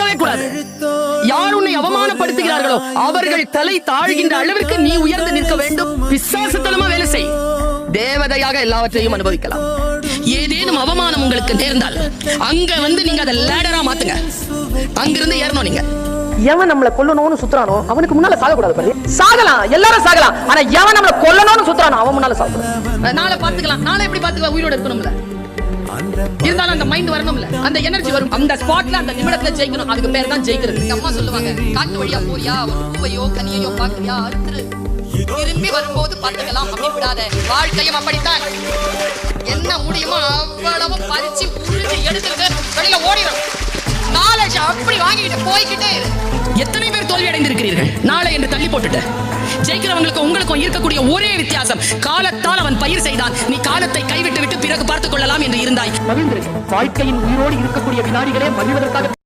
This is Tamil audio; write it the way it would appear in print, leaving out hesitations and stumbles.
தோணவே கூடாது. யார் உன்னை அவமானப்படுத்துகிறார்களோ அவர்கள் தலை தாழ்கின்ற அளவிற்கு நீ உயர்ந்து நிற்க வேண்டும். பிசாசுத்தனமா வேலை செய். தேவதையாக எல்லாவற்றையும் அனுபவிக்கலாம். ஏதேனும் அவமானம் உங்களுக்கு நேர்ந்தால் அங்க வந்து நீங்க அதை லேடரா மாத்துங்க. அங்கிருந்து ஏறணும். நீங்க எவன் நம்மள கொல்லணும்னு சுத்துறானோ அவனுக்கு முன்னால சாகக்கூடாது பாரு. சாகலாம், எல்லாரும் சாகலாம். ஆனா எவன் நம்மள கொல்லணும்னு சுத்துறானோ அவன் முன்னால சாகக்கூடாது. நாளை பாத்துக்கலாம். நாளை எப்படி பாத்துக்கலாம்? உயிரோட இருக்கணும்ல. இருந்தாலும் அந்த மைண்ட் வரணும்ல, அந்த எனர்ஜி வரும். அந்த ஸ்பாட்ல அந்த நிமிடத்துல ஜெயிக்கணும். அதுக்கு பேர் தான் ஜெயிக்கிறது. அம்மா சொல்லுவாங்க, காட்டு வழியா போறியா, ஒரு பூவையோ கனியையோ பாக்குறியா, அறுத்துரு, திரும்பி வரும்போது பார்த்துக்கலாம் அப்படி விடாத. வாழ்க்கையும் அப்படித்தான். என்ன முடியுமோ அவ்வளவு பறிச்சு உருளி எடுத்துட்டு வெளியில ஓடிடும். நாலேஜ் அப்படி வாங்கிட்டு போய்கிட்டே. எத்தனை பேர் தோல்வி அடைந்திருக்கிறீர்கள்? நாளை என்று தள்ளி போட்டுட்டு ஜெயிக்கிறவங்களுக்கு உங்களுக்கும் இருக்கக்கூடிய ஒரே வித்தியாசம், காலத்தால் அவன் பயிர் செய்தான், நீ காலத்தை கைவிட்டு விட்டு பிறகு பார்த்துக் கொள்ளலாம் என்று இருந்தாய். வாழ்க்கையின் உயிரோடு இருக்கக்கூடிய வினாடிகளே மகிழ்வதற்காக